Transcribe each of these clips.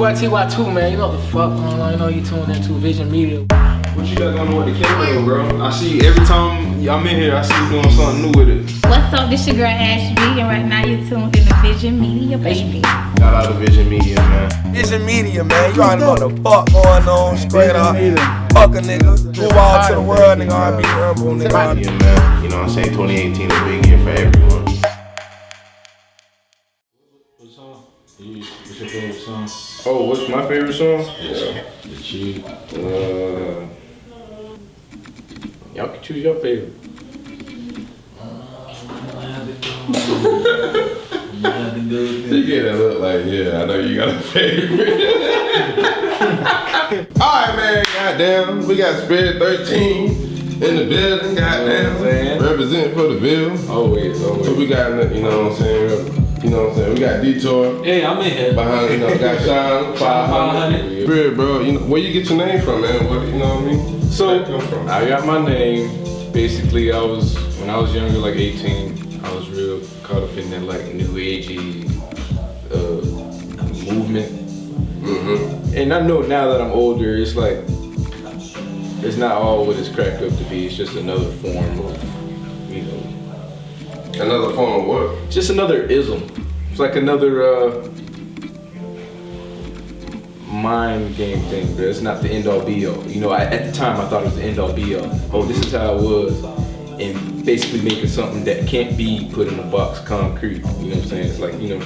boy TY2, man. You know what the fuck going on. You know you tuned into Vision Media. What you got going on with the camera, bro? I see every time I'm in here, I see you doing something new with it. What's up? This your girl Ashby, and right now you're tuned in to Vision Media, baby. Shout out to Vision Media, man. Vision Media, man. You already know what the fuck going on. Straight up. Fuck a nigga. Move all to the world, nigga. R&B, herbal, nigga. Yeah, man. You know what I'm saying? 2018 is a big year for everyone. What song? What's your favorite song? Oh, what's my favorite song? Yeah. The Cheat. Y'all can choose your favorite. You get that look like, yeah, I know you got a favorite. Alright, man. Goddamn. We got Spirit 13 in the building. Goddamn. Representing for the Ville. Always. So we got, you know what I'm saying? You know what I'm saying? We got Detour. Hey, I'm in here. Behind, you know, got Sean 500. Spirit, bro. You know, where you get your name from, man? What, you know what I mean? So, Where that come from? I got my name. Basically, when I was younger, like 18, I was real caught up in that like new agey movement. Mm-hmm. And I know now that I'm older, it's like, it's not all what it's cracked up to be. It's just another form of, you know, Another form of what? just another ism. It's like another mind game thing, but it's not the end all be all. You know, at the time I thought it was the end all be all. Oh, this is how it was. And basically making something that can't be put in a box concrete. You know what I'm saying? It's like, you know,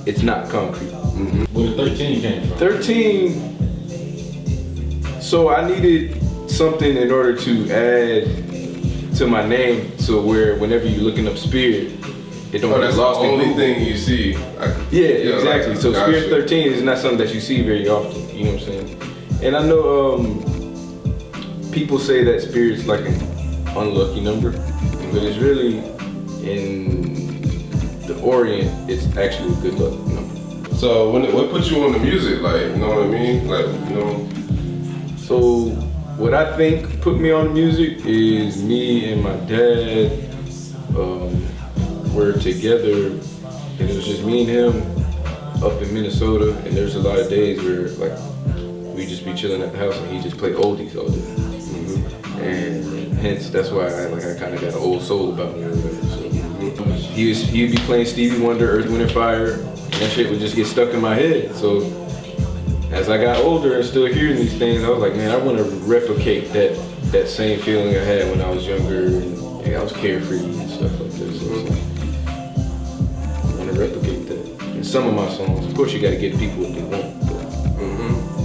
it's not concrete. Mm-hmm. Where the 13 came from? 13, so I needed something in order to add to my name, so where whenever you're looking up Spirit, it don't Oh, get that's the lost in only Google. thing you see. Yeah, Yeah, exactly. like, So gotcha. Spirit 13 is not something that you see very often. You know what I'm saying? And I know people say that Spirit's like an unlucky number, but it's really in the Orient, it's actually a good luck number. So what put you on the music? Like, you know what I mean? Like, you know. So what I think put me on music is me and my dad were together, and it was just me and him up in Minnesota, and there's a lot of days where like we just be chilling at the house and he just play oldies all day. And hence that's why I kind of got an old soul about me or whatever. So he'd be playing Stevie Wonder, Earth, Wind and Fire, and that shit would just get stuck in my head. So as I got older and still hearing these things, I was like, man, I want to replicate that same feeling I had when I was younger and I was carefree and stuff like that. So it's like, I want to replicate that. In some of my songs, of course, you got to get people what they want, but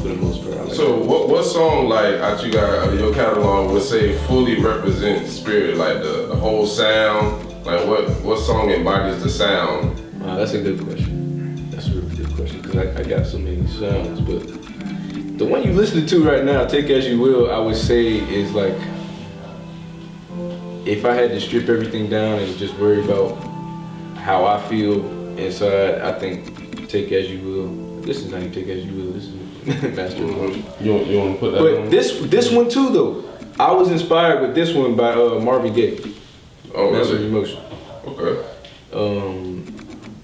for the most part, I like So what song like out you got your catalog would say fully represents Spirit? Like the whole sound. Like what song embodies the sound? That's a good question. That's a really good question because I got so many sounds, but the one you listening to right now, Take As You Will, I would say is like, if I had to strip everything down and just worry about how I feel inside, I think Take As You Will. This is how you take as you will. This is Master of Emotion. You want to put that But on? this one too though, I was inspired with this one by Marvin Gaye. Oh, Master of really? Emotion. Okay.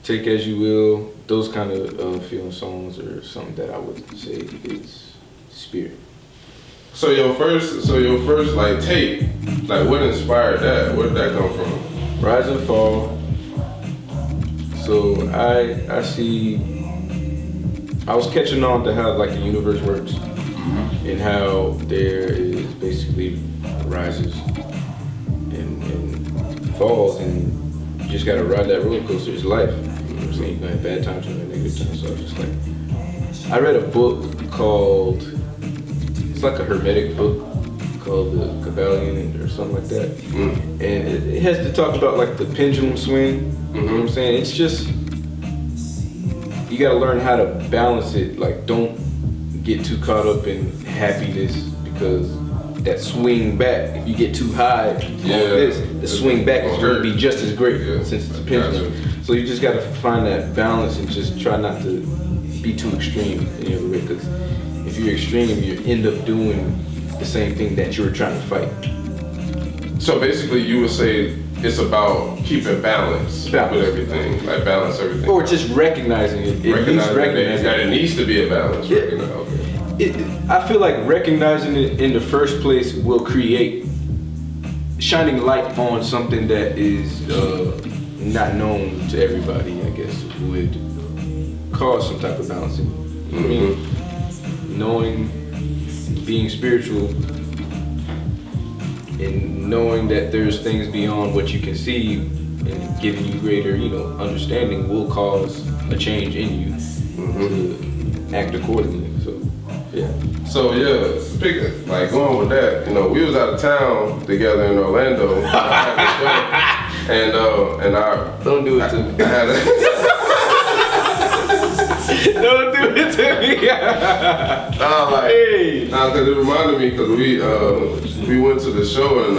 Take As You Will, those kind of feeling songs are something that I would say is Spirit. So your first like tape, like what inspired that? Where did that come from? Rise and Fall. So I was catching on to how like the universe works and how there is basically rises and falls, and you just gotta ride that roller coaster. It's life. You know what I'm saying? You're gonna have bad times, you're gonna have negative times. So I was just like, I read a book called, it's like a hermetic book called the Kabbalion or something like that. And it has to talk about like the pendulum swing. You know what I'm saying? It's just, you gotta learn how to balance it. Like, don't get too caught up in happiness because that swing back, if you get too high on this, the swing back is gonna be just as great since it's a pendulum. So you just gotta find that balance and just try not to be too extreme in your way, because if you're extreme, you end up doing the same thing that you were trying to fight. So basically, you would say it's about keeping balance with everything, like balance everything. Or just recognizing it. Recognizing that it needs to be a balance. Yeah. Okay. I feel like recognizing it in the first place will create shining light on something that is not known to everybody, I guess, would cause some type of balancing. I mean, knowing, being spiritual, and knowing that there's things beyond what you can see and giving you greater, understanding will cause a change in you to act accordingly. So, yeah. So like going with that, we was out of town together in Orlando, and I Don't do it to me. I had Don't do it to me. Hey. because it reminded me because we went to the show and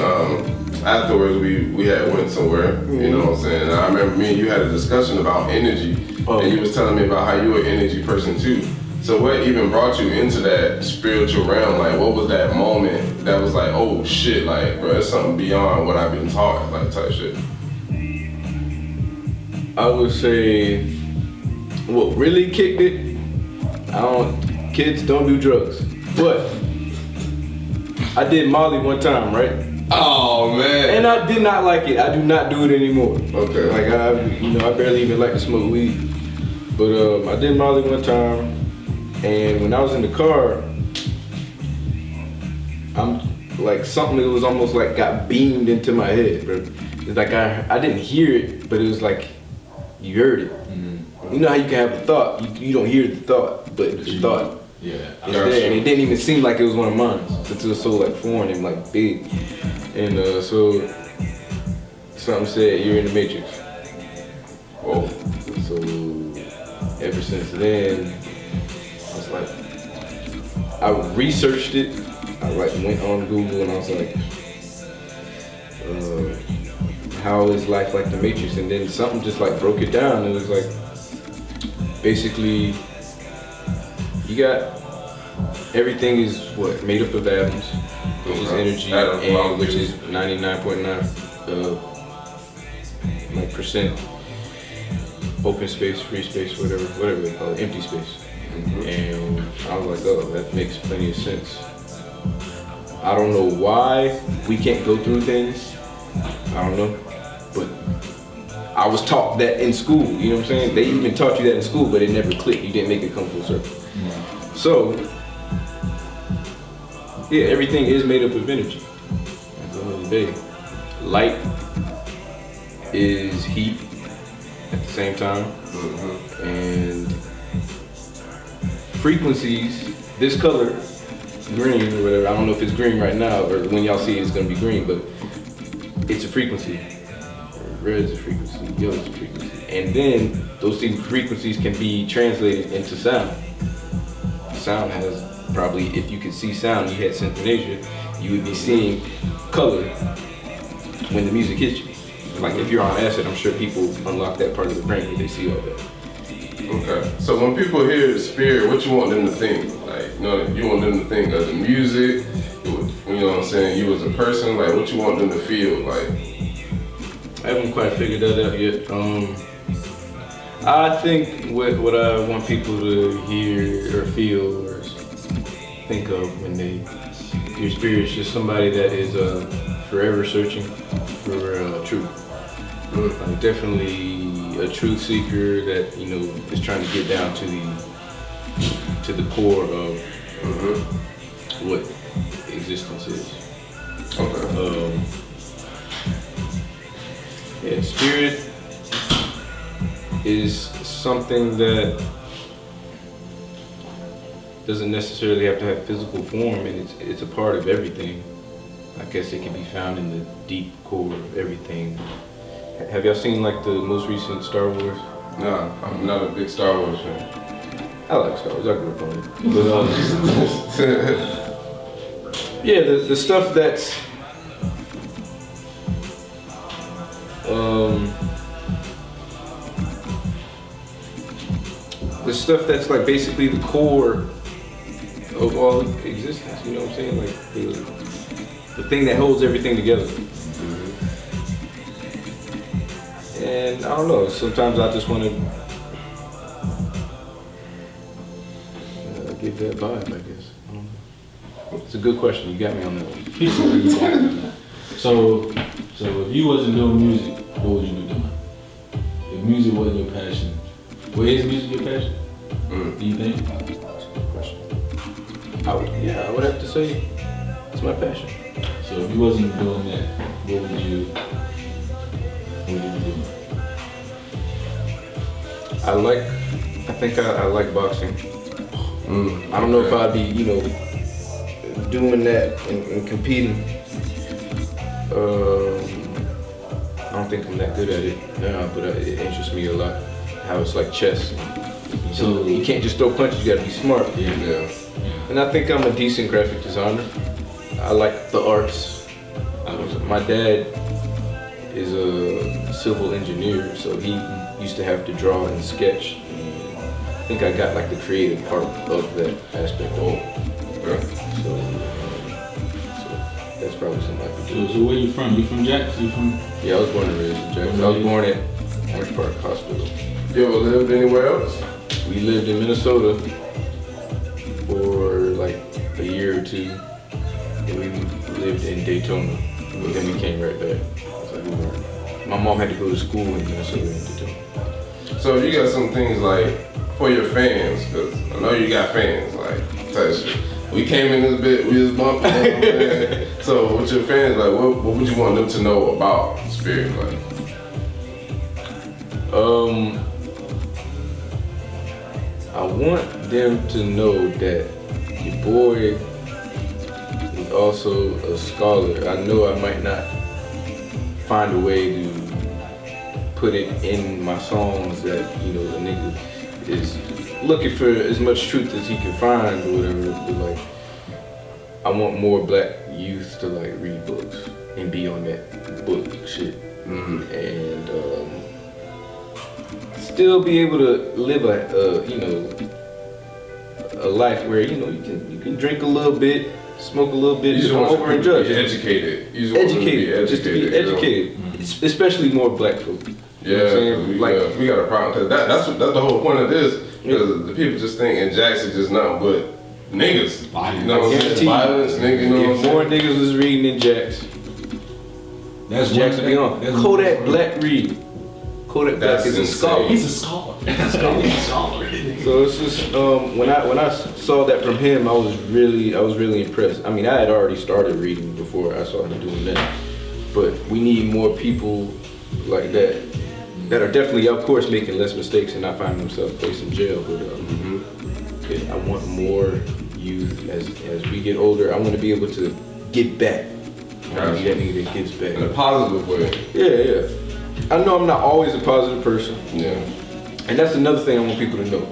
afterwards we had went somewhere, you know what I'm saying? And I remember me and you had a discussion about energy, and you was telling me about how you were an energy person too. So what even brought you into that spiritual realm? Like, what was that moment that was like, oh shit, like, bro, it's something beyond what I've been taught, like, type shit? I would say what really kicked it, kids don't do drugs. But I did Molly one time, right? Oh man. And I did not like it. I do not do it anymore. Okay. Like I barely even like to smoke weed. But I did Molly one time, and when I was in the car, I'm like something that was almost like got beamed into my head, bro. It's like I didn't hear it, but it was like you heard it. You know how you can have a thought, you don't hear the thought, but the thought is there. And it didn't even seem like it was one of mine, since it was so like foreign and like big. And so something said, "You're in the Matrix." Oh. So ever since then, I was like, I researched it. I like went on Google and I was like, how is life like the Matrix? And then something just like broke it down. It was like, basically, you got everything is what made up of atoms, which is energy, and which is 99.9 percent open space, free space, whatever they call it, empty space. And I was like, oh, that makes plenty of sense. I don't know why we can't go through things. I don't know, but I was taught that in school, you know what I'm saying? They even taught you that in school, but it never clicked. You didn't make it come full circle. So, yeah, everything is made up of energy. At the end of the day, light is heat at the same time, and frequencies, this color, green or whatever, I don't know if it's green right now, or when y'all see it, it's gonna be green, but it's a frequency. Red is a frequency, yellow is a frequency. And then those same frequencies can be translated into sound. Sound has probably, if you could see sound, you had synesthesia, you would be seeing color when the music hits you. Like if you're on acid, I'm sure people unlock that part of the brain where they see all that. Okay. So when people hear spirit, what you want them to think? Like, you want them to think of the music, you know what I'm saying, you as a person, like what you want them to feel like? I haven't quite figured that out yet. I think what I want people to hear or feel or think of when they hear spirit is just somebody that is forever searching for truth. Like definitely a truth seeker that is trying to get down to the core of what existence is. Okay. Yeah, spirit is something that doesn't necessarily have to have physical form, and it's a part of everything. I guess it can be found in the deep core of everything. Have y'all seen like the most recent Star Wars? Nah, I'm not a big Star Wars fan. I like Star Wars, I grew up on it. But yeah, the stuff that's the stuff that's like basically the core of all existence, you know what I'm saying? Like the thing that holds everything together. And I don't know, sometimes I just want to give that vibe, I guess. I don't know. It's a good question. You got me on that one. So if you wasn't doing music, what would you be doing? If music wasn't your passion, what is music your passion? Do you think? That's a good question. I would have to say it's my passion. So if you wasn't doing that, what would you be doing? I think I like boxing. I don't know if I'd be, doing that and competing. I don't think I'm that good at it now, but it interests me a lot. How it's like chess. So you can't just throw punches, you gotta be smart. Yeah. And I think I'm a decent graphic designer. I like the arts. My dad is a civil engineer, so he used to have to draw and sketch. I think I got like the creative part of that aspect. Okay. So that's probably something I could do. So where you from? You from Jax? You from? Yeah, I was born and raised in Jackson. I was born at Orange Park Hospital. You ever lived anywhere else? We lived in Minnesota for like a year or two, and we lived in Daytona. But then we came right back. My mom had to go to school in Minnesota and Daytona. So you got some things like for your fans, because I know you got fans, like type shit. We came in this bit, we was bumping. So with your fans, like what would you want them to know about Spirit? Like? I want them to know that your boy is also a scholar. I know I might not find a way to put it in my songs that, the nigga is looking for as much truth as he can find or whatever, but like, I want more black youth to like read books and be on that book shit. And still be able to live a life where you can drink a little bit, smoke a little bit, You just but want don't overinjudge. to be educated. You just want them to be Just to be educated, especially more black folk. You know what I'm saying? We got a problem because that's the whole point of this. Because the people just think in Jackson just nothing but niggas. You know what I'm saying? Violence, nigga. You know what I'm If more saying? niggas was reading in Jax, That's Jackson be on. Kodak Black read. Kodak Black That's is a insane. scholar. He's a scholar. He's a scholar. So it's just when I saw that from him, I was really impressed. I mean, I had already started reading before I started doing that, but we need more people like that are definitely, of course, making less mistakes and not finding themselves placed in jail. But I want more youth as we get older. I want to be able to give back. I want to be that nigga that gives back. In a positive way. Yeah. I know I'm not always a positive person. Yeah. And that's another thing I want people to know.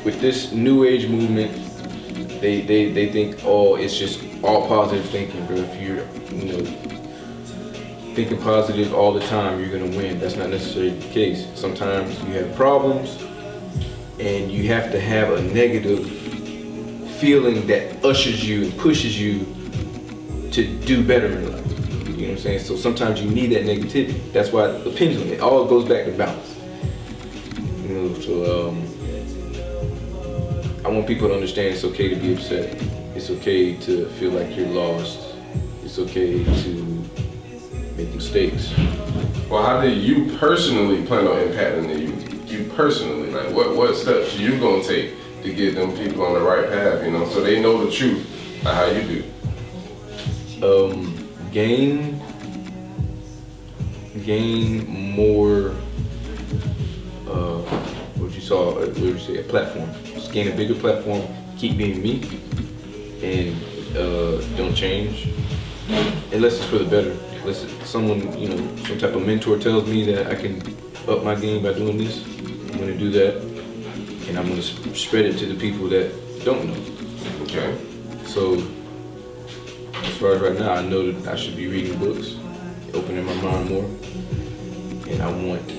With this new age movement, they think, it's just all positive thinking, bro. If you're, thinking positive all the time, you're gonna win. That's not necessarily the case. Sometimes you have problems, and you have to have a negative feeling that ushers you and pushes you to do better in life. You know what I'm saying? So sometimes you need that negativity. That's why the pendulum, it all goes back to balance. So I want people to understand it's okay to be upset. It's okay to feel like you're lost. It's okay to make mistakes. Well, how do you personally plan on impacting the youth? You personally, like what steps you gonna take to get them people on the right path, so they know the truth, like how you do? Gain more, a platform. Just gain a bigger platform, keep being me, and don't change, unless it's for the better. Unless someone, some type of mentor tells me that I can up my game by doing this, I'm gonna do that, and I'm gonna spread it to the people that don't know. Okay. So, as far as right now, I know that I should be reading books, opening my mind more, and I want,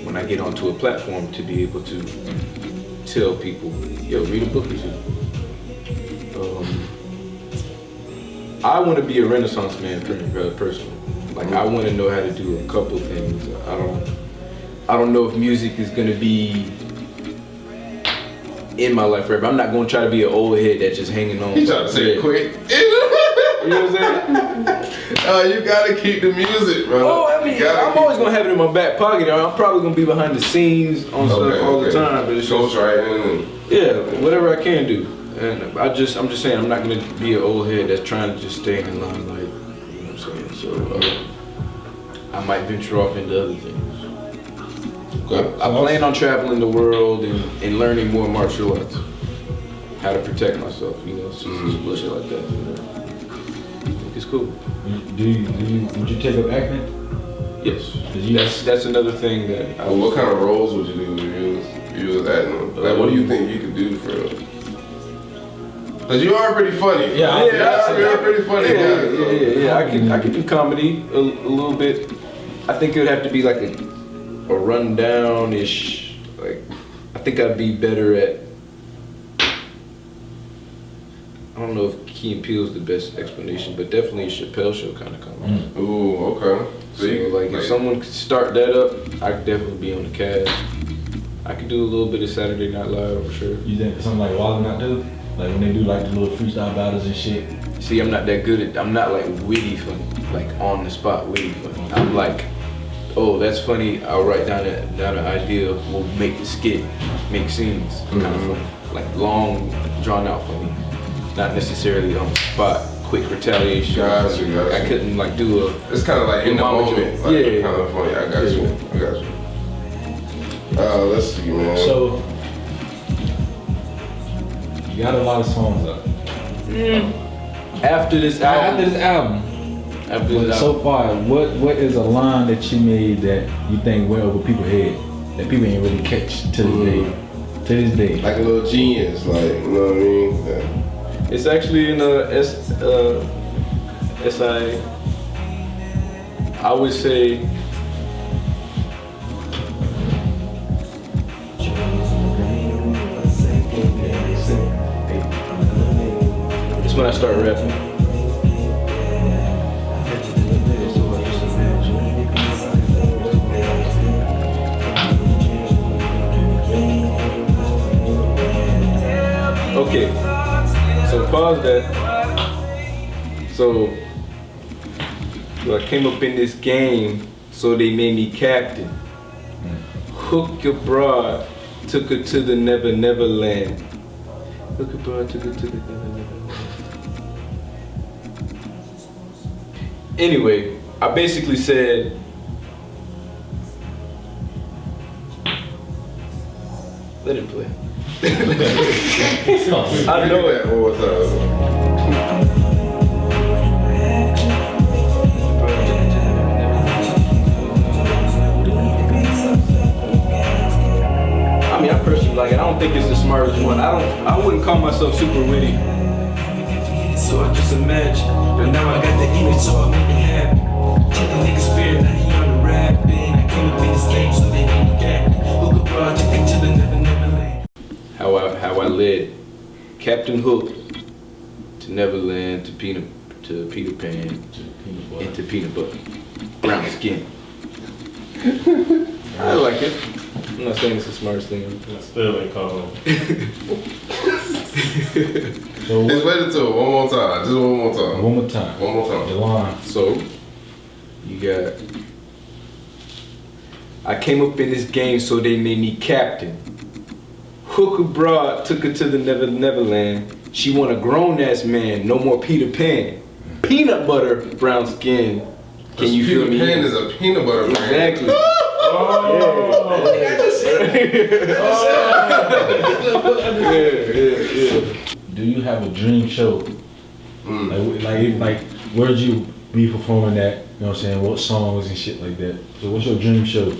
when I get onto a platform, to be able to tell people, read a book or two. I want to be a Renaissance man personally. Like, I want to know how to do a couple things. I don't know if music is gonna be in my life forever. I'm not gonna try to be an old head that's just hanging on. He tried to say it quick. You know what I'm saying? You gotta keep the music, bro. Oh, I mean, You gotta I'm keep always gonna have it in my back pocket. I'm probably gonna be behind the scenes on stuff all the time, but it's just, ghostwriting and yeah, whatever I can do. And I'm just saying, I'm not gonna be an old head that's trying to just stay in line, like, you know what I'm saying? So I might venture off into other things. I plan on traveling the world and learning more martial arts, how to protect myself, you know, some bullshit like that. You know? I think it's cool. Would you take up acting? Yes, that's another thing that. what kind of roles would you do if you was acting? Like, what do you think you could do for real? Cause you are pretty funny. Yeah, you're pretty funny. Yeah. I can do comedy a little bit. I think it would have to be like a rundown-ish. Like, I think I'd be better at. I don't know if Key and Peele's the best explanation, but definitely a Chappelle Show kind of comedy. Ooh, okay. So like, if someone could start that up, I could definitely be on the cast. I could do a little bit of Saturday Night Live, for sure. You think something like Wild 'N Out too? Like when they do like the little freestyle battles and shit. See, I'm not that good at. I'm not like witty funny, like on the spot witty funny. I'm like, oh, that's funny. I'll write down an idea. We'll make the skit, make scenes, kind of funny, like long, drawn out funny. Not necessarily on the spot, quick retaliation. Gotcha. I couldn't like do a. It's kind of like in the moment. Like, yeah. Kind of funny. I got you. Let's see, man. So you got a lot of songs up. After this album. After this album. So far, what is a line that you made that you think went over people's head that people ain't really catch to this day? To this day. Like a little genius, like, you know what I mean? Yeah. It's actually in SI. I would say. It's when I start rapping. Okay, so pause that. So I came up in this game, so they made me captain. Hook your broad, took her to the Never Never Land. Hook your broad, took her to the Never Never Land. Anyway, I basically said, let it play. I know it. One more time. I mean, I personally like it. I don't think it's the smartest one. I wouldn't call myself super witty. So I just imagine, but now I got the image, so I make it happen. Check the nigga spirit, now he on the rapping. I came up in this game, so they ain't got Hook a broad, took it to the Never Never Land. How I led Captain Hook to Neverland to Peter Pan and to peanut butter. Brown skin. I like it. I'm not saying it's the smartest thing ever. Still ain't called. So Just wait until one more time. Just one more time. one more time. One more time. The line. So, you got. I came up in this game, so they made me captain. Hook a broad, took her to the Neverland. She want a grown ass man, no more Peter Pan. Peanut butter, brown skin. Can you feel me? Peter Pan is a peanut butter brand. Exactly. Do you have a dream show? Like where'd you be performing at? You know what I'm saying? What songs and shit like that. So what's your dream show?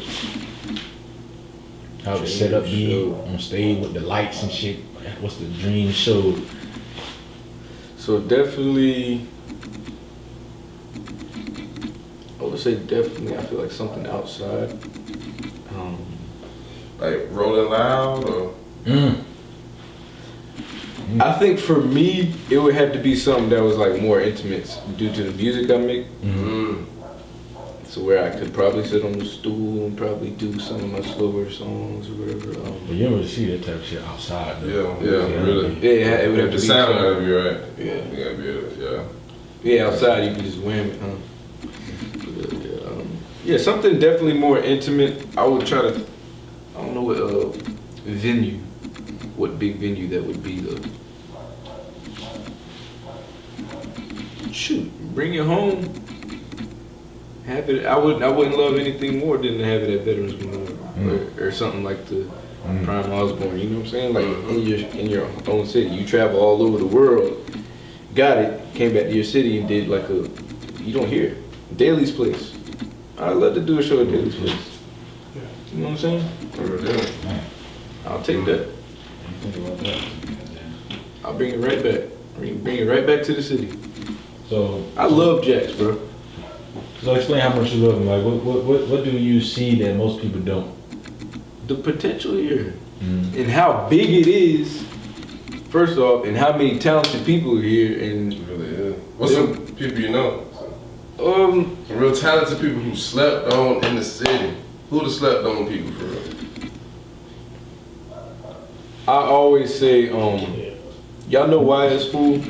How the setup be on stage with the lights and shit? What's the dream show? So definitely, I would say definitely. I feel like something outside. Like Rolling Loud or? I think for me, it would have to be something that was like more intimate due to the music I make. So where I could probably sit on the stool and probably do some of my slower songs or whatever. But you don't really see that type of shit outside. Though. Yeah, really. Yeah, it would have to The be sound somewhere. gotta be right. Yeah. You gotta be able to, Yeah, outside you can just wham it, huh? Yeah, something definitely more intimate. I would try to, I don't know what venue, what big venue that would be though. Shoot, bring it home. Have it. I wouldn't love anything more than to have it at Veterans Memorial or something like the Prime Osborne. You know what I'm saying? Like in your own city, you travel all over the world. Got it. Came back to your city and did like a. You don't hear it. Daly's Place. I'd love to do a show at Daly's Place. You know what I'm saying? yeah. I'll take that. Think about that. I'll bring it right back. Bring it right back to the city. So I love Jax, bro. So explain how much you love him. Like, what do you see that most people don't? The potential here and how big it is. First off, and how many talented people are here, and It really is. What's some people you know? um, Some real talented people who slept on in the city. Who the slept on people for real? I always say, y'all know YS Fool?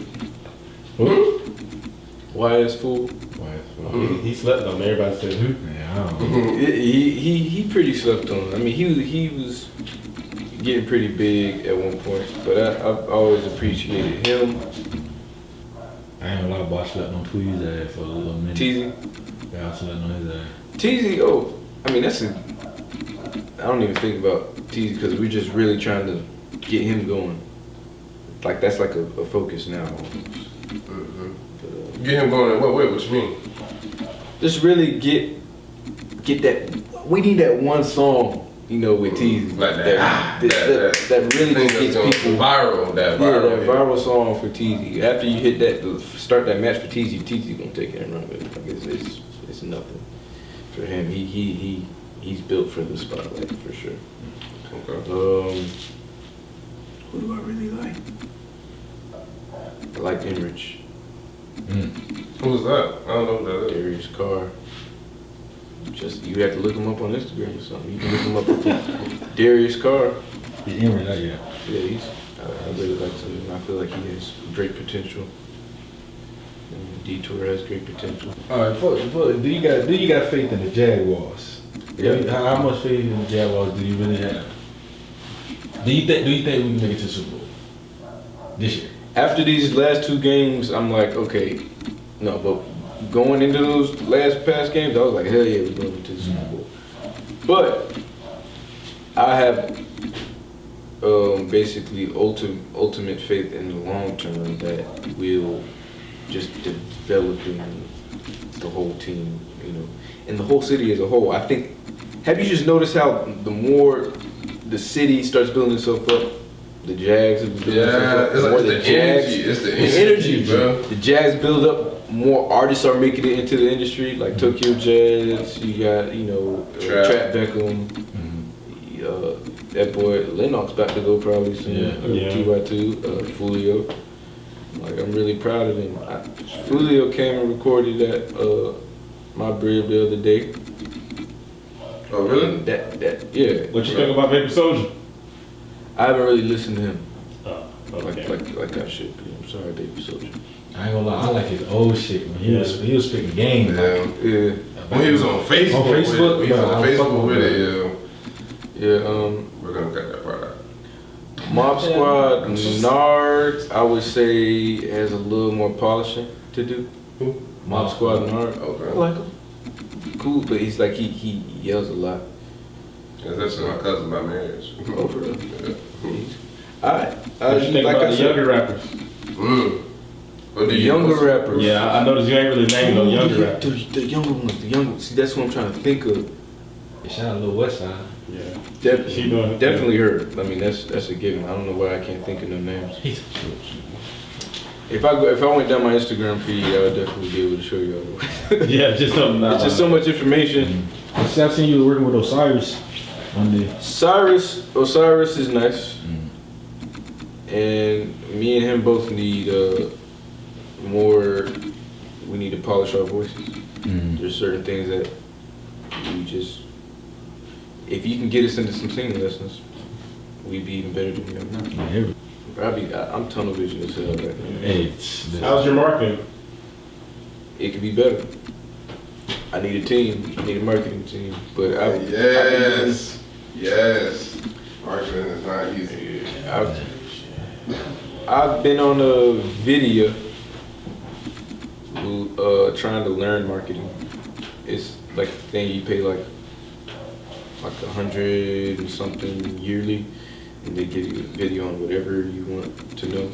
YS Fool? He slept on. Everybody said who? Yeah, I don't know. He pretty slept on. I mean, he was getting pretty big at one point, but I've always appreciated him. I ain't gonna lie, but I slept on Tweezy's ass for a little minute. Teasy. Yeah, I slept on his ass. Teasy, I mean, I don't even think about Teasy because we're just really trying to get him going. Like, that's like a focus now. Get him going in what way? What you mean? Just really get that. We need that one song, you know, with Teasy. Like that. That really thing just that's gets going people. viral. That Yeah, viral. that viral song for Teasy. After you hit that, start that match for Teasy, Teasy gonna take it and run with it. Like it's nothing for him. He's built for the spotlight for sure. Okay. Who do I really like? I like Enrich, Who's that? I don't know who that is. Darius Carr. Just you have to look him up on Instagram or something. You can look him up. Darius Carr. He's in right yeah. Yeah, I really like him. I feel like he has great potential. And Detour has great potential. All right, do you got faith in the Jaguars? Yeah. How much faith in the Jaguars do you really have? Do you think we can make it to the Super Bowl this year? After these last two games, I'm like, okay, no, but going into those past games, I was like, hell yeah, we're going into the Super Bowl. But I have basically ultimate faith in the long term that we'll just developing the whole team, you know, and the whole city as a whole. I think, have you just noticed how the more the city starts building itself up, the Jags have been building Yeah, itself up, it's like more the energy. It's the energy, bro. The Jags build up, more artists are making it into the industry, like Tokyo Jazz, you got, you know, Trap Beckham, that boy Lennox about to go probably soon, TY2, Fulio. Like, I'm really proud of him. Fulio came and recorded at my Brib the other day. Oh, really? Yeah. What you think about Baby Soldier? I haven't really listened to him Okay. like I should be. I'm sorry, Baby Soldier. I ain't gonna lie, I like his old shit when he was spitting game. Yeah. Like, Yeah. When he was on Facebook, On Facebook? he was Yeah, on I was Facebook fucking with with it, Yeah. We're gonna cut that part out. Mob Squad, Nard, I would say has a little more polishing to do. Who? Mob Squad, Nard. I Okay. like him. Cool, but he's like, he yells a lot. Yeah, that's my cousin by marriage. Oh, for real? Yeah. Alright. What you think Like about I the said, younger rappers? What do the you- younger rappers. Yeah, I noticed you ain't really named no younger rappers. The younger ones, See, that's what I'm trying to think of. shout out Lil West Side. Yeah. She doing it. Definitely her. I mean, that's a given. I don't know why I can't think of no names. He's If I went down my Instagram feed, I would definitely be able to show y'all. Yeah, just something. It's just so much information. I've seen you working with Osiris one day. Osiris is nice, and me and him both need more. We need to polish our voices. There's certain things that we just, if you can get us into some singing lessons, we'd be even better than we are now. I'm tunnel vision as hell right now. Hey, How's your marketing? It could be better. I need a team. I need a marketing team. But Yes. Marketing is not easy. I've been on a video trying to learn marketing. It's like a thing you pay like $100 and something yearly, and they give you a video on whatever you want to know,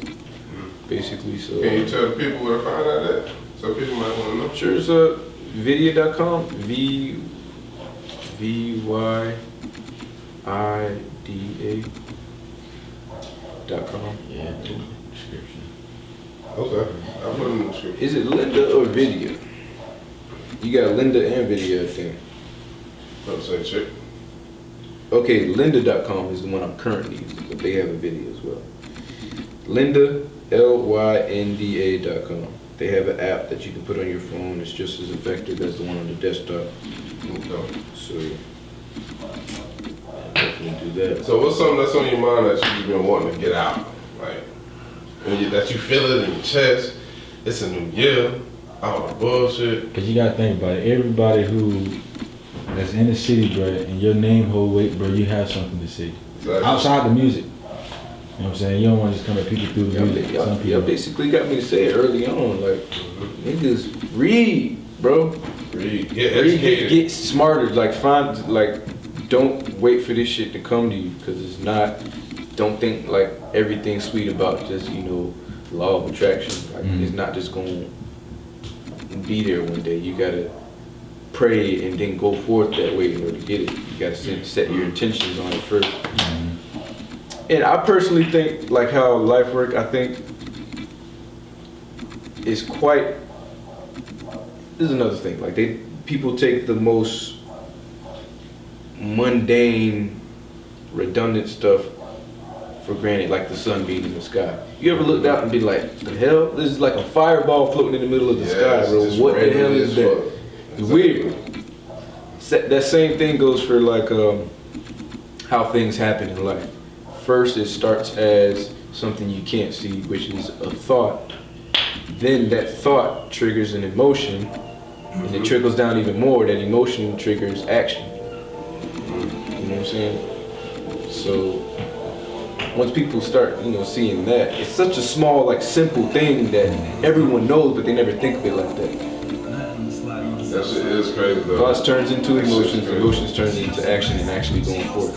basically. So Can you tell the people where to find out at? So people might want to know. sure, it's Vydia.com, VYIDA.com. yeah, description. Okay. I'll put it in the description. Is it Linda or Vydia? You got Linda and Vydia, I think. Don't say chick. Okay, Lynda.com is the one I'm currently using, but they have a video as well. Lynda, LYNDA.com. They have an app that you can put on your phone. It's just as effective as the one on the desktop. Okay. So, definitely do that. So what's something that's on your mind that you've been wanting to get out? Like, that you feel it in your chest, it's a new year, all the bullshit. Cause you gotta think about it. Everybody who that's in the city, bro, and your name hold weight, bro, you have something to say. Exactly. Outside the music. You know what I'm saying? You don't want to just come at people through the music. Some Y'all people. basically got me to say it early on. Like, niggas, read, bro. Read, get Read, educated. get smarter. Like, don't wait for this shit to come to you, because it's not. Don't think like everything's sweet about just, law of attraction. Like, it's not just gonna be there one day. You gotta pray and then go forth that way in order to get it. You gotta set your intentions on it first. And I personally think, like how life work, I think is quite. This is another thing. Like people take the most mundane, redundant stuff for granted, like the sun being in the sky. You ever looked out and be like, the hell? This is like a fireball floating in the middle of the sky, bro. just What the random hell is as that? fuck. It's weird. That same thing goes for like how things happen in life. First, it starts as something you can't see, which is a thought. Then that thought triggers an emotion, and it trickles down even more. That emotion triggers action. You know what I'm saying? So once people start, seeing that, it's such a small, like, simple thing that everyone knows, but they never think of it like that. That shit is crazy though. Thoughts turns into emotions, emotions turns into action, and actually going forward.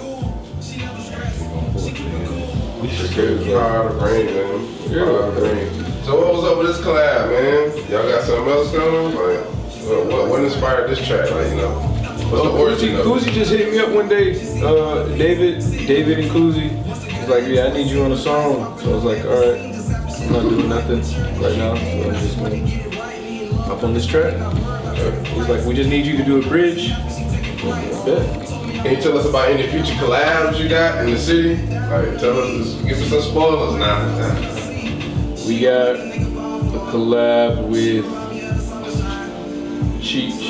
It's crazy. Power of the brain, man. Power of the brain. So what was up with this collab, man? Y'all got something else coming? Like, what inspired this track? Like, what's the origin of it? Kuzi just hit me up one day. David and Kuzi was like, yeah, I need you on a song. So I was like, all right, I'm not doing nothing right now, so I'm just gonna hop on this track. He's like, we just need you to do a bridge. I bet. Can you tell us about any future collabs you got in the city? Like, tell us, give us some spoilers now. We got a collab with Cheech.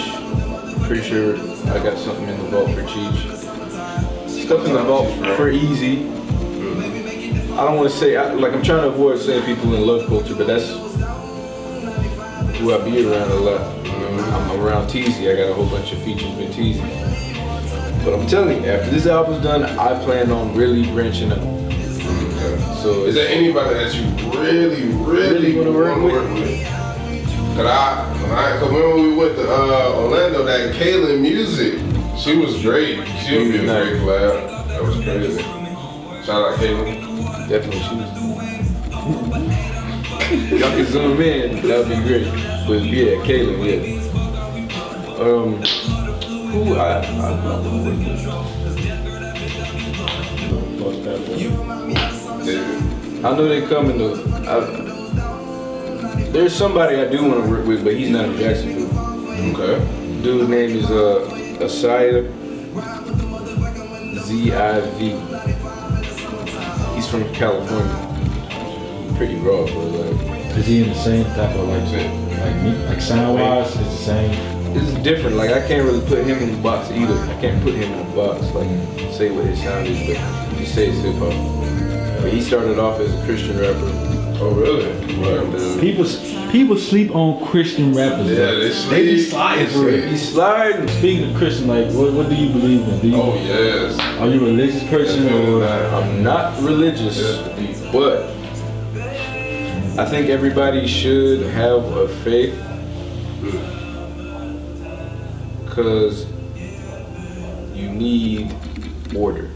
Pretty sure I got something in the vault for Cheech. Stuff in the vault for Easy. I don't want to say, I'm trying to avoid saying people in love culture, but that's who I be around a lot. I'm around Teezy. I got a whole bunch of features with Teezy. But I'm telling you, after this album's done, I plan on really branching out. So is there anybody that you really want to work with? Cause when we went to Orlando, that Kaylin Music, she was great. She would be a great collab. That was crazy. Shout out Kaylin. Definitely, she was. Y'all can zoom in, that would be great. But yeah, Kaylin, yeah. Who I know they coming though. There's somebody I do want to work with, but he's not in Jacksonville. Okay. Dude's name is Asaya Z-I-V. He's from California. Pretty raw, bro. Like, is he in the same type of like sound wise? It's the same. This is different. Like I can't really put him in the box either. I can't put him in a box. Like say what his sound is, but just say it's hip hop. But he started off as a Christian rapper. Oh really? And, People sleep on Christian rappers. Yeah, they be sliding for it. he's sliding. Speaking of Christian, like what do you believe in? Do you, Oh yes. are you a religious person or? I'm not religious, but I think everybody should have a faith, because you need order.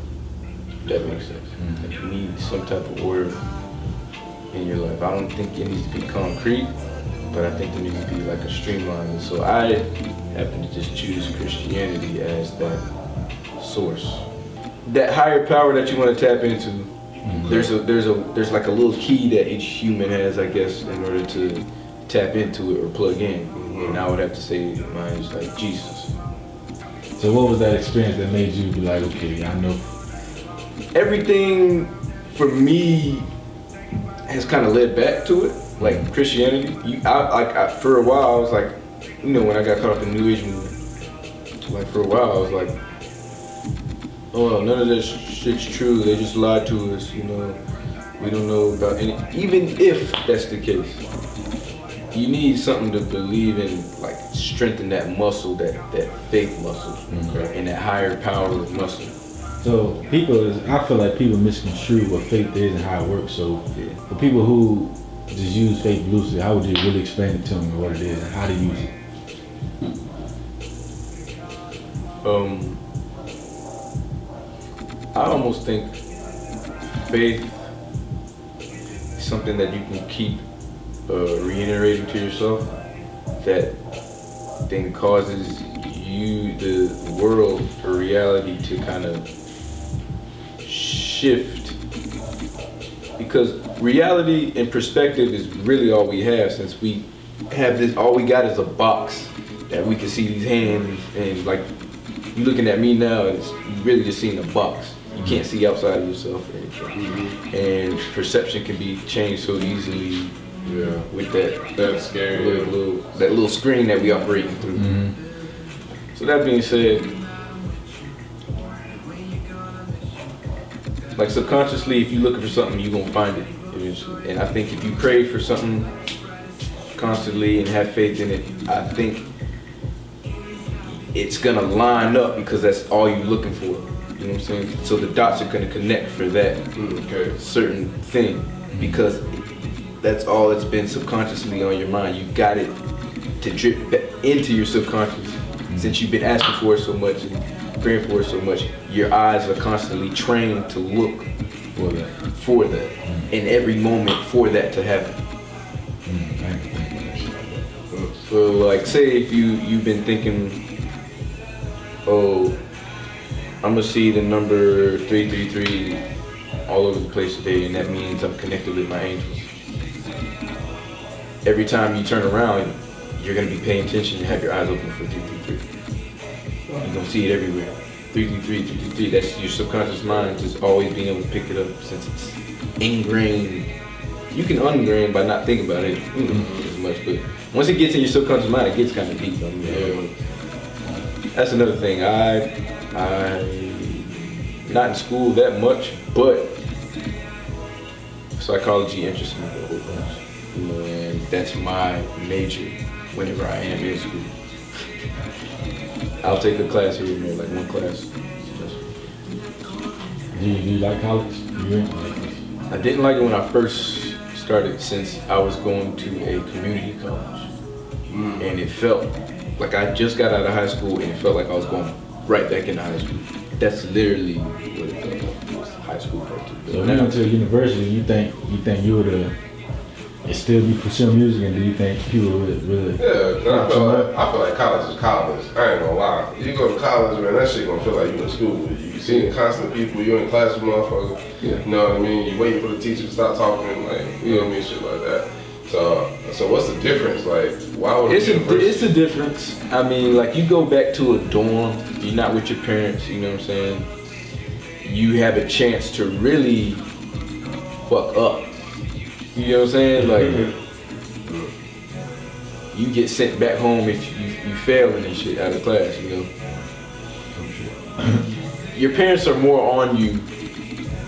If that makes sense. Like you need some type of order in your life. I don't think it needs to be concrete, but I think there needs to be like a streamline. And so I happen to just choose Christianity as that source. That higher power that you want to tap into, there's like a little key that each human has, I guess, in order to tap into it or plug in. And I would have to say mine is like Jesus. So what was that experience that made you be like, okay, I know? Everything for me has kind of led back to it, like Christianity. For a while I was like, when I got caught up in the New Age movement, like for a while I was like, oh, none of this shit's true. They just lied to us. We don't know about any. Even if that's the case, you need something to believe in, like strengthen that muscle, that faith muscle, and that higher power muscle. So I feel like people misconstrue what faith is and how it works. So for people who just use faith loosely, how would you really explain it to them what it is and how to use it? I almost think faith is something that you can keep reiterating to yourself that then causes you, the world or reality, to kind of shift, because reality and perspective is really all we have, since we have this, all we got is a box that we can see these hands, and like you looking at me now, it's you really just seeing a box. You can't see outside of yourself or anything. And perception can be changed so easily with That's scary. that little screen that we operating through. So that being said, like subconsciously, if you're looking for something, you're gonna find it eventually. And I think if you pray for something constantly and have faith in it, I think it's gonna line up, because that's all you're looking for. You know what I'm saying? So the dots are gonna connect for that certain thing, because that's all that's been subconsciously on your mind. You got it to drip back into your subconscious. Since you've been asking for it so much and praying for it so much, your eyes are constantly trained to look for that, in every moment for that to happen. So like, say if you've been thinking, oh, I'm gonna see the number 333 all over the place today, and that means I'm connected with my angels. Every time you turn around, you're gonna be paying attention and have your eyes open for 333. You're gonna see it everywhere. 333, 333. That's your subconscious mind just always being able to pick it up, since it's ingrained. You can ungrain by not thinking about it as much, but once it gets in your subconscious mind, it gets kind of deep. That's another thing. I not in school that much, but psychology interests me a whole bunch. And that's my major whenever I am in school. I'll take a class here and there, like one class. Do you like college? I didn't like it when I first started, since I was going to a community college. And it felt like I just got out of high school, and it felt like I was going right back into high school. That's literally what it felt like. It was high school part two. So if you went to a university, you think you would still be pursuing music, and do you think people would really? Yeah, I feel like college is college. I ain't gonna lie. You go to college, man, that shit gonna feel like you in school. You seeing constant people, you in class with motherfuckers. Yeah. You know what I mean? You waiting for the teacher to stop talking, like, you know what I mean, shit like that. So what's the difference? Like, why would it's a difference. I mean, like, you go back to a dorm, you're not with your parents, you know what I'm saying? You have a chance to really fuck up. You know what I'm saying? Like, you get sent back home if you failing and shit out of class, you know. Your parents are more on you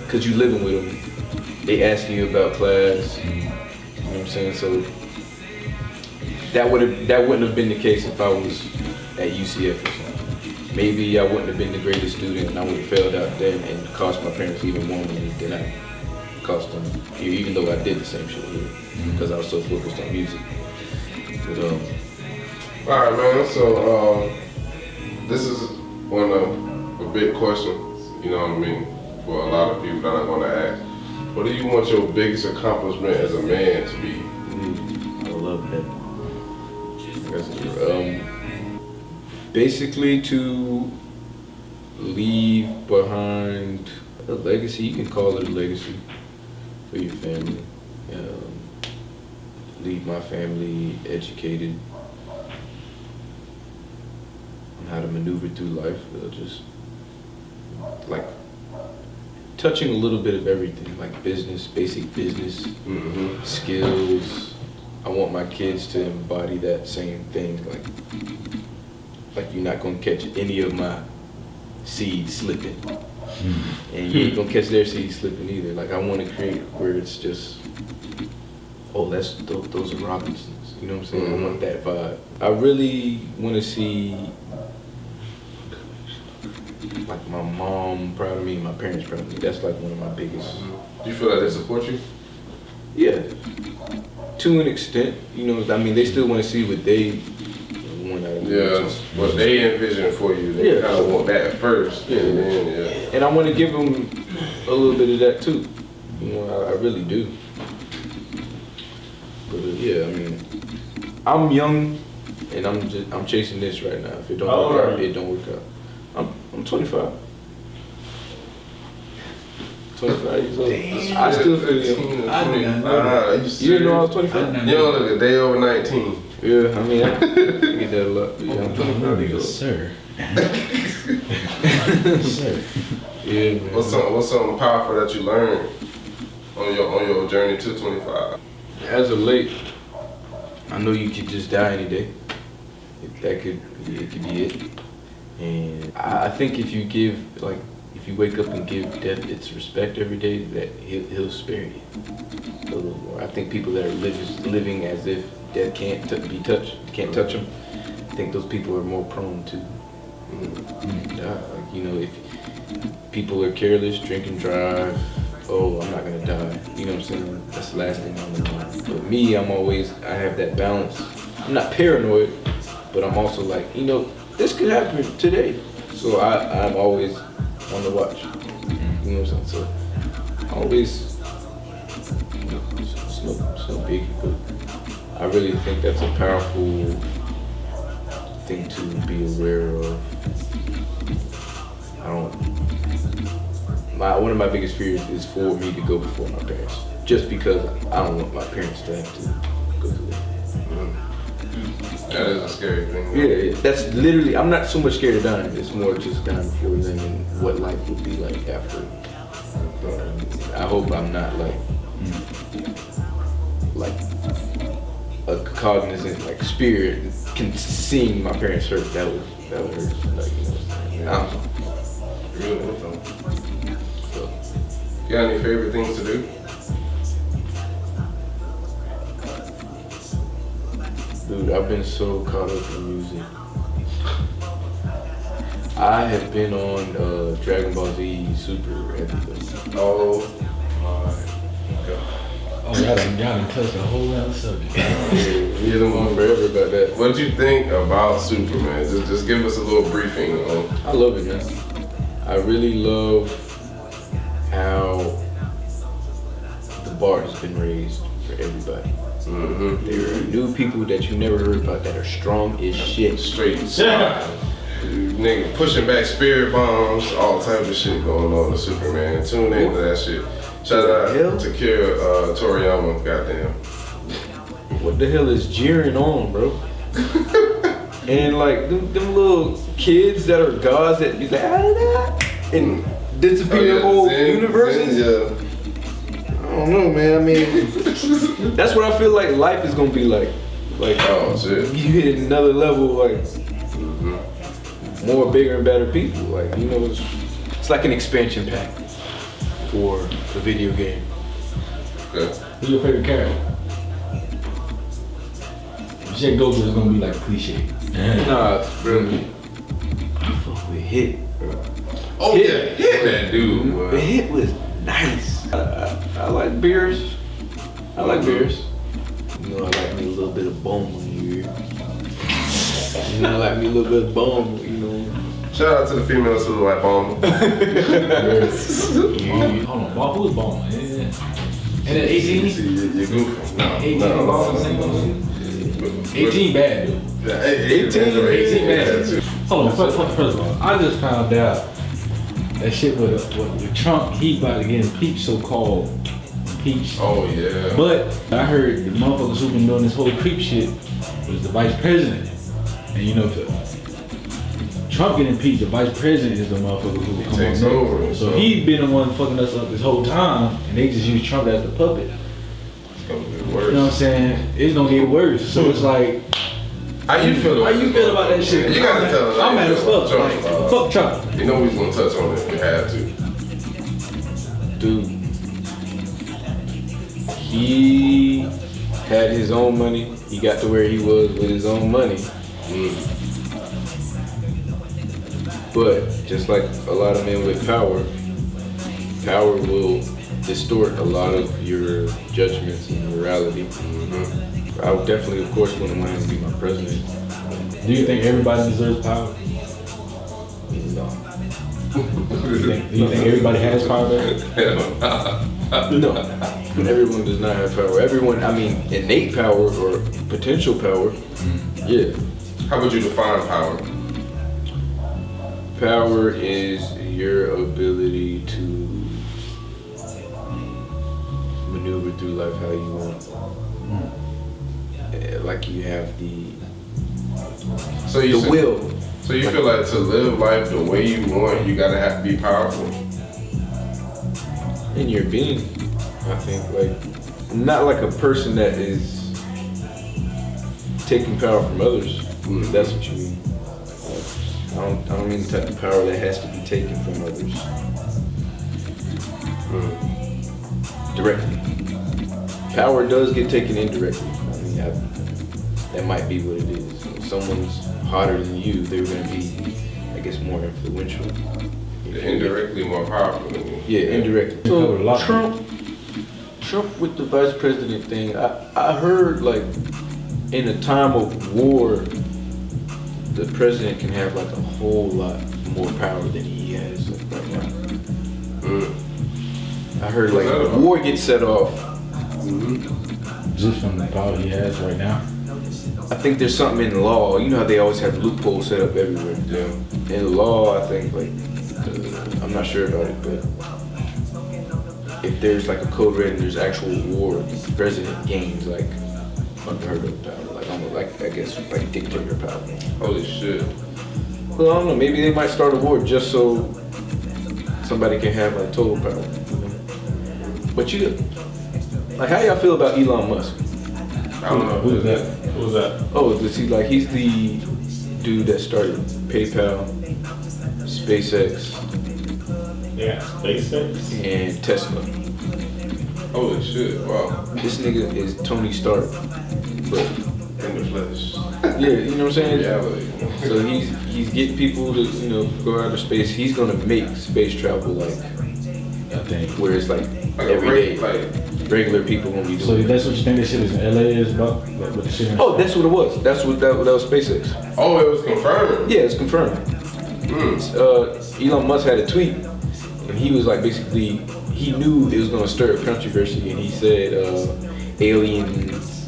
because you living with them. They asking you about class, you know what I'm saying? So that wouldn't have been the case if I was at UCF or something. Maybe I wouldn't have been the greatest student and I would have failed out there and cost my parents even more money than I cost them, even though I did the same shit here because I was so focused on music. But, All right, man. So this is one of the big questions, you know what I mean, for a lot of people that I'm going to ask. What do you want your biggest accomplishment as a man to be? I love that. Basically to leave behind a legacy. You can call it a legacy for your family. Leave my family educated on how to maneuver through life. Just like touching a little bit of everything, like business, basic business, skills. I want my kids to embody that same thing. Like you're not gonna catch any of my seeds slipping, and you ain't gonna catch their seeds slipping either. Like I want to create where it's just, oh, those are Robinsons. You know what I'm saying? I want that vibe. I really want to see like my mom proud of me, my parents proud of me. That's like one of my biggest. Do you feel like they support you? Yeah, to an extent. You know, I mean, they still want to see what they want out of me. Yeah, what they envision for you. They kind of want that first. Yeah. And I want to give them a little bit of that too. You know, I really do. But yeah, I mean, I'm young and I'm chasing this right now. If it don't work out, it don't work out. I'm 25. 25 years old. I still feel young. I did not know that. You didn't know I was 25? You don't look a day over 19. Yeah, I mean, I get that a lot. But yeah, I'm 25 years old. Sir. Sir. Yeah, man. What's something powerful that you learned on your journey to 25? As of late, I know you could just die any day. It could be it. And I think if you wake up and give death its respect every day, that he'll spare you a little more. I think people that are living as if death can't be touched, can't touch them, I think those people are more prone to die. Like, you know, if people are careless, drink and drive, oh, I'm not gonna die. You know what I'm saying? That's the last thing I'm gonna do. But me, I have that balance. I'm not paranoid, but I'm also like, you know, this could happen today. So I'm always on the watch. You know what I'm saying? So always, you know, it's no biggie, but I really think that's a powerful thing to be aware of. One of my biggest fears is for me to go before my parents, just because I don't want my parents to have to go through that. That is a scary thing. Yeah, that's literally, I'm not so much scared of dying, it's more just dying before them and what life would be like after. I hope I'm not like a cognizant like spirit seeing my parents hurt. That would hurt. Like, you know, So, you got any favorite things to do? dude, I've been so caught up in music. I have been on Dragon Ball Z Super everything. Oh my god. Oh, y'all done touched a whole other subject. We're going forever about that. What did you think about Superman? Just give us a little briefing on. I love it, man. I really love how the bar has been raised for everybody. There are new people that you never heard about that are strong as shit. Straight nigga pushing back spirit bombs, all type of shit going on with Superman. Tune into that shit. Shout out to Kira Toriyama, goddamn. What the hell is jeering on, bro? And like them little kids that are gods that be like, and disappear whole universes. I don't know, man. I mean, that's what I feel like life is gonna be like. Like, Oh shit. you hit another level, like more bigger and better people. Like, you know, it's like an expansion pack for the video game. Okay. Who's your favorite character? If you said Goku, it's gonna be like a cliche. Nah, really. I fuck with Hit. Oh yeah, hit that dude. The Boy. Hit was nice. I like beers. I like beers. You know, I like me a little bit of bone here. You know, I like me a little bit of bone, you know. Shout out to the females who like bomb. Hold on, Bob, who was Bone? Yeah. And then 18? You're goofing. No, 18 no, Bone, no, same no. one. 18 bad, dude. Yeah, 18 bad. Hold on, first of all, I just found out that shit with Trump, he about to get impeached, so-called impeached. Oh yeah. But I heard the motherfuckers who've been doing this whole creep shit was the vice president. And you know, if Trump get impeached, the vice president is the motherfucker who will come takes on over. there. So he been the one fucking us up this whole time, and they just use Trump as the puppet. It's gonna get You know worse. what I'm saying? It's gonna get worse. So it's like, How you feel about that shit? You gotta tell us. how I'm you mad as feel fuck. about Like, Trump. fuck Trump. You know we was gonna touch on it if we had to. Dude, he had his own money. He got to where he was with his own money. But just like a lot of men with power, power will distort a lot of your judgments and morality. I would definitely, of course, want him to be my president. Do you think everybody deserves power? No. Do you think everybody has power there? No, but everyone does not have power. Everyone, I mean, innate power or potential power, yeah. How would you define power? Power is your ability to maneuver through life how you want. Like you have the will. So you feel like to live life the way you want, you gotta have to be powerful. In your being, I think, like, not like a person that is taking power from others. If that's what you mean. Like, I don't mean the type of power that has to be taken from others. Directly. Power does get taken indirectly. I mean, that might be what it is. If someone's hotter than you, they're gonna be, I guess, more influential. Indirectly more powerful than you. Yeah, indirectly. So Trump with the vice president thing, I heard, like, in a time of war, the president can have like a whole lot more power than he has right now. I heard like if war gets set off. Just from the power he has right now. I think there's something in the law. You know how they always have loopholes set up everywhere. Yeah. In the law, I think like I'm not sure about it, but if there's like a code red and there's actual war, the president gains like unheard of power, like almost like I guess like dictator power. Holy shit. Well, I don't know. Maybe they might start a war just so somebody can have like total power. You know? But like, how y'all feel about Elon Musk? I don't know. Who's that? What was that? Oh, he's the dude that started PayPal, SpaceX, Yeah, SpaceX. and Tesla. Holy shit. Wow. This nigga is Tony Stark, but In the flesh. yeah, you know what I'm saying? Reality. So he's getting people to go out of space. He's gonna make space travel like I think. where it's like Like every day, like regular people gonna be So doing. that's what you think this shit is in LA is about? Like, what the shit in- Oh, that's what it was. That's what that was SpaceX. oh, it was confirmed. Yeah, it's confirmed. Elon Musk had a tweet, and he was like, basically, he knew it was gonna stir up controversy, and he said, aliens,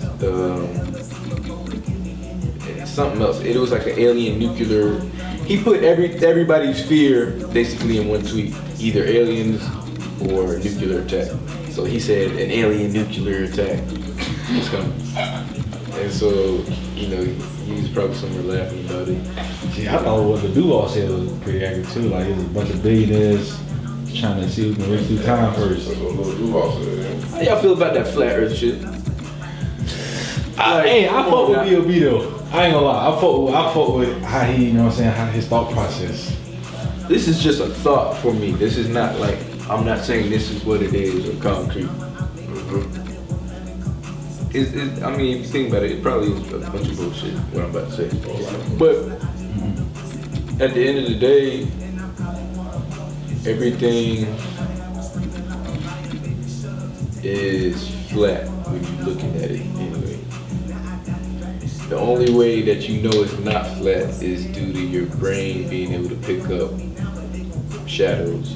something else. It was like an alien nuclear. He put everybody's fear basically in one tweet, either aliens or nuclear attack. So he said an alien nuclear attack is coming. And so, you know, he was probably somewhere laughing about it. See, I thought what the Duval said was pretty accurate too. Like, there's a bunch of billionaires trying to see who can race through time first. That's what Lil Duval said. How y'all feel about that flat earth shit? Hey, I fuck with B.O.B. though. I ain't gonna lie. I fuck with how he, you know what I'm saying, how his thought process. This is just a thought for me. This is not like, I'm not saying this is what it is or concrete. I mean, if you think about it, it probably is a bunch of bullshit, what I'm about to say. But at the end of the day, everything is flat when you're looking at it anyway. The only way that you know it's not flat is due to your brain being able to pick up shadows.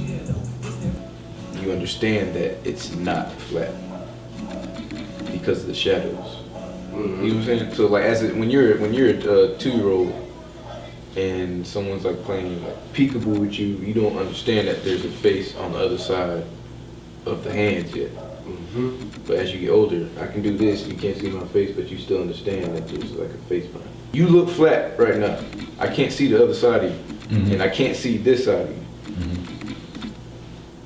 You understand that it's not flat because of the shadows. You know what I'm saying? So like when you're a 2-year-old and someone's like playing like peekaboo with you, you don't understand that there's a face on the other side of the hands yet. But as you get older, I can do this, you can't see my face, but you still understand that there's like a face behind. You look flat right now. I can't see the other side of you, and I can't see this side of you.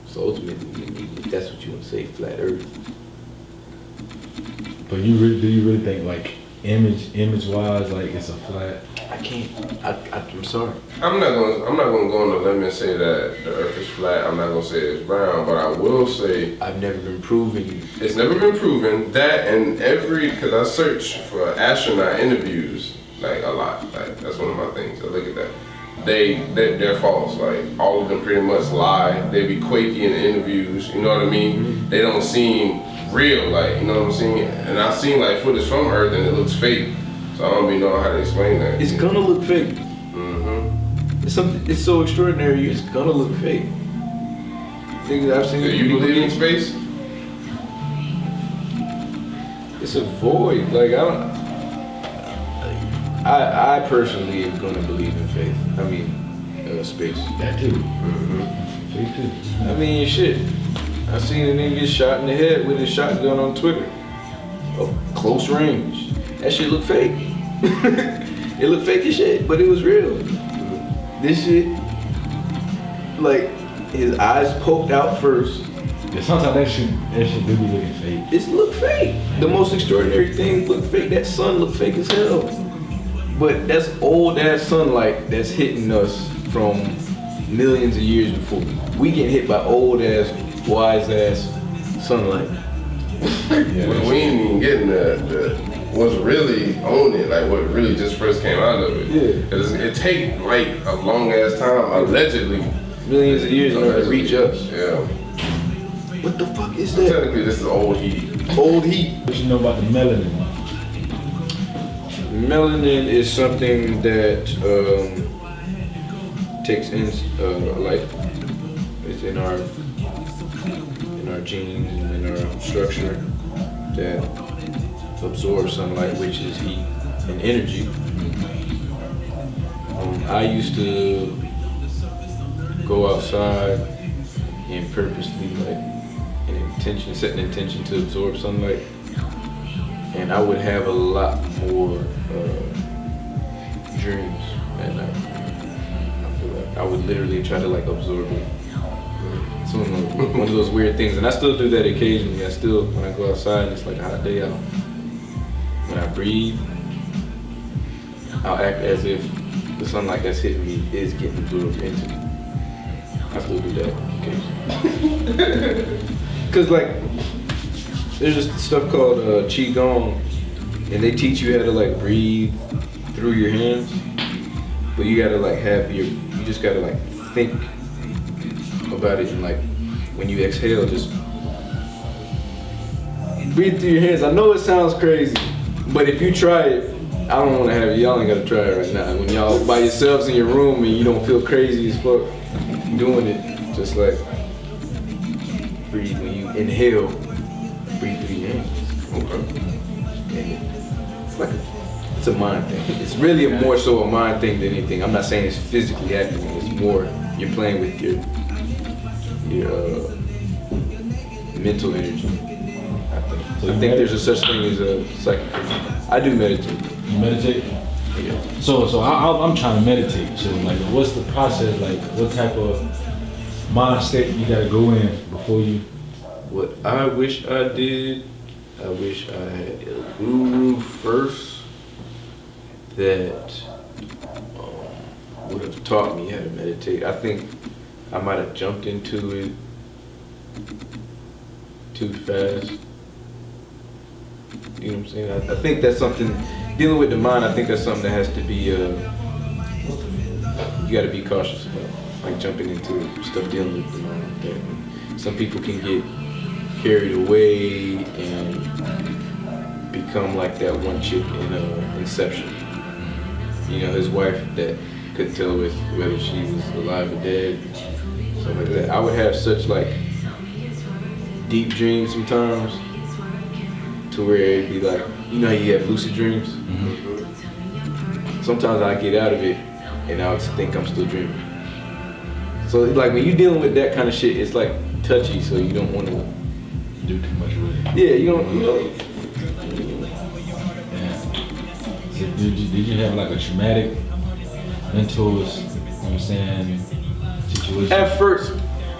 So ultimately, if that's what you want to say, flat Earth. But do you really think like image wise, like it's a flat? I can't. I'm sorry. I'm not gonna go on the limb and say that the Earth is flat. I'm not gonna say it's round, but I will say I've never been proven. it's never been proven that, and because I search for astronaut interviews like a lot. Like that's one of my things. I look at that. They're false. Like all of them pretty much lie. They be quaky in the interviews. You know what I mean? They don't seem real. Like you know what I'm saying? And I've seen like footage from Earth and it looks fake. So I don't even know how to explain that. It's gonna look fake. It's so extraordinary. It's gonna look fake. Things I've seen. Do you believe in space? It's a void. Like I personally am gonna believe in faith. I mean, space. That too. Faith too. I mean, shit. I seen a nigga get shot in the head with a shotgun on Twitter. Close range. That shit looked fake. It looked fake as shit, but it was real. This shit, like, his eyes poked out first. Yeah, sometimes that shit do be looking fake. It looked fake. The most extraordinary thing looked fake. That sun looked fake as hell. But that's old ass sunlight that's hitting us from millions of years before. We get hit by old ass, wise ass sunlight. We ain't even getting the what's really on it, like what really just first came out of it. Yeah. Cause it take like a long ass time, allegedly. Millions of years in order to reach us. Yeah. What the fuck is that? Technically, this is old heat. Old heat. What you know about the melanin? Melanin is something that takes in light. It's in our genes and in our structure that absorbs sunlight, which is heat and energy. I used to go outside and purposely set an intention to absorb sunlight, and I would have a lot more dreams at night. I feel like I would literally try to absorb it. It's one of those weird things, and I still do that occasionally. When I go outside and it's like a hot day out, when I breathe, I'll act as if the sunlight that's hitting me is getting absorbed into me. I still do that occasionally. Cause there's this stuff called Qigong, and they teach you how to breathe through your hands, but you gotta you just gotta think about it, and when you exhale, just breathe through your hands. I know it sounds crazy, but if you try it, I don't want to have it. Y'all ain't gotta try it right now. When y'all by yourselves in your room and you don't feel crazy as fuck doing it, just breathe. When you inhale, breathe through your hands. Okay. And it's a mind thing. It's really more so a mind thing than anything. I'm not saying it's physically happening. It's more you're playing with your mental energy. I think there's a such thing as a psychic. I do meditate. You meditate? Yeah. So I'm trying to meditate. So what's the process? What type of mind state you gotta go in before you? What I wish I did I wish I had a guru first that would have taught me how to meditate. I think I might have jumped into it too fast. You know what I'm saying? I think that's something, dealing with the mind, I think that's something that has to be, you gotta be cautious about. Like jumping into stuff dealing with the mind like that. Some people can get carried away and become like that one chick in Inception. You know, his wife that couldn't tell whether she was alive or dead, something like that. I would have such like deep dreams sometimes, to where it'd be like, you know how you have lucid dreams? Mm-hmm. Sometimes I get out of it and I would think I'm still dreaming. So like when you're dealing with that kind of shit, it's like touchy, so you don't want to Do too much with it. Yeah, you don't. Yeah. Did you have like a traumatic mentors, you know what I'm saying, situation? At first,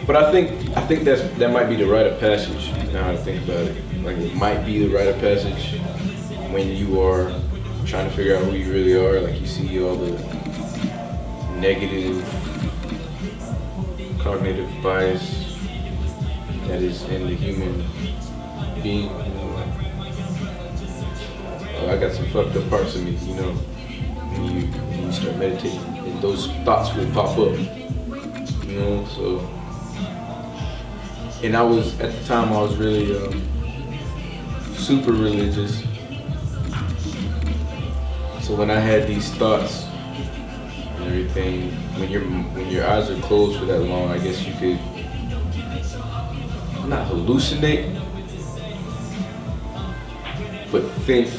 but I think that might be the rite of passage. Now I think about it, like it might be the rite of passage when you are trying to figure out who you really are. Like you see all the negative cognitive bias that is in the human being. You know, like, oh, I got some fucked up parts of me, you know. When you start meditating, and those thoughts will pop up, you know. So, and I was at the time I was really super religious. So when I had these thoughts and everything, when your eyes are closed for that long, I guess you could not hallucinate, but think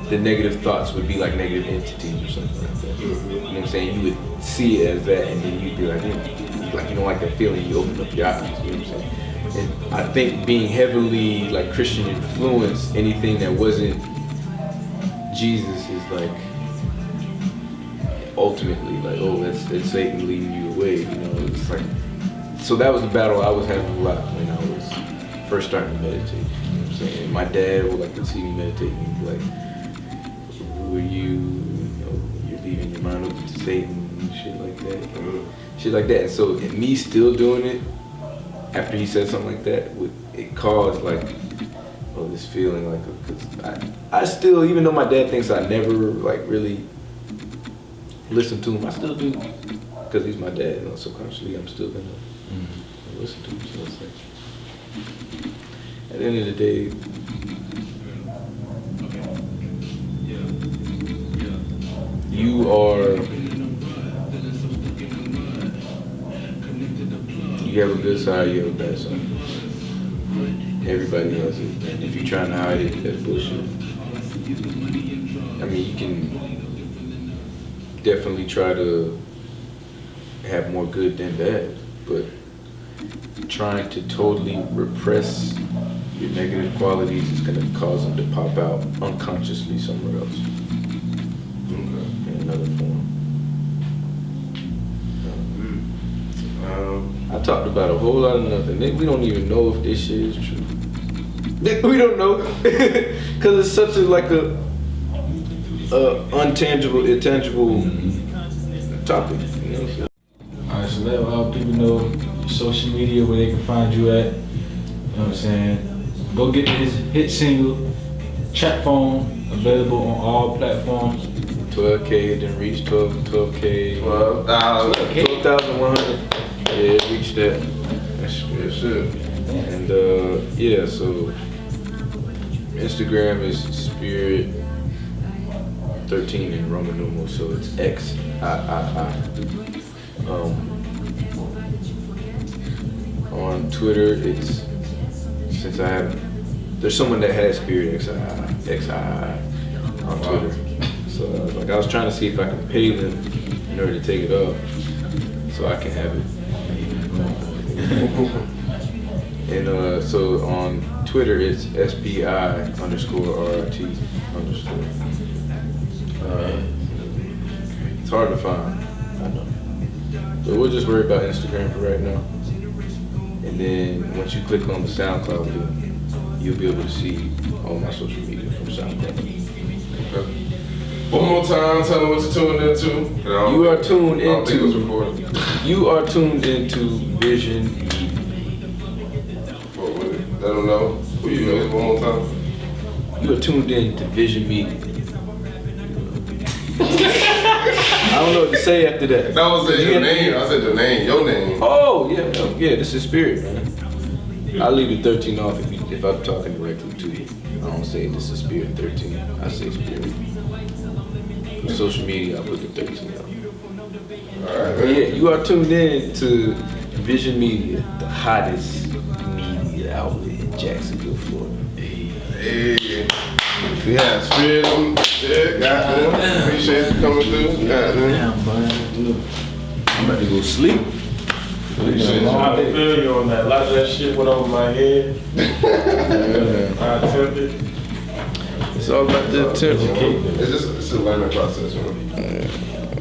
the negative thoughts would be like negative entities or something like that. You know what I'm saying? You would see it as that, and then you'd be like, you don't like that feeling, you open up your eyes, you know what I'm saying? And I think being heavily like Christian influenced, anything that wasn't Jesus is like ultimately like, oh, that's Satan leading you away, you know. It's like, so that was the battle I was having a lot when I was first starting to meditate. You know what I'm saying? My dad would like to see me meditate and be like, who are you? You know, you're leaving your mind open to Satan and shit like that. Shit like that. And so and me still doing it after he said something like that, it caused like, oh, this feeling like, cause I still, even though my dad thinks I never like really listen to him, I still do, because he's my dad, you know, subconsciously I'm still gonna listen to him. So it's like, at the end of the day, you have a good side, you have a bad side. Everybody has it. And if you're trying to hide it, that's bullshit. I mean, you can definitely try to have more good than bad, but trying to totally repress your negative qualities is going to cause them to pop out unconsciously somewhere else. In another form. I talked about a whole lot of nothing. We don't even know if this shit is true. We don't know, because it's such a intangible topic. You know? Alright, so let people know your social media, where they can find you at. You know what I'm saying? Go get his hit single, Trap Phone, available on all platforms. 12K, then reach 12K. 12,100. Yeah, reach that. That's good shit. And yeah, so Instagram is Spirit13 in Roman numerals, so it's XIII. On Twitter, it's there's someone that has Spirit XIII on Twitter. So I was trying to see if I can pay them in order to take it off, so I can have it. And so on Twitter it's SBI_RT_. It's hard to find, I know. So we'll just worry about Instagram for right now. And then once you click on the SoundCloud link, you'll be able to see all my social media from SoundCloud. One more time, tell them what you're tuned into. You are tuned I don't think it was into. recorded. You are tuned into Vision Media. Let them know who you is one more time. You are tuned in to Vision Media. I don't know what to say after that. That was your name. I said the name, your name. Oh yeah, this is Spirit, man. I leave the 13 off if I'm talking directly to you. I don't say this is Spirit 13. I say Spirit. For social media, I put the 13 off. All right, But man. yeah, you are tuned in to Vision Media, the hottest media outlet in Jacksonville, Florida. Hey. Yeah, Spirit. Yeah, goddamn. Appreciate you coming through. Goddamn. Damn, boy. I'm about to go sleep. Appreciate you. I feel you on that. A lot of that shit went over my head. I attempted. It's all about the attention. It's just a learning process, man.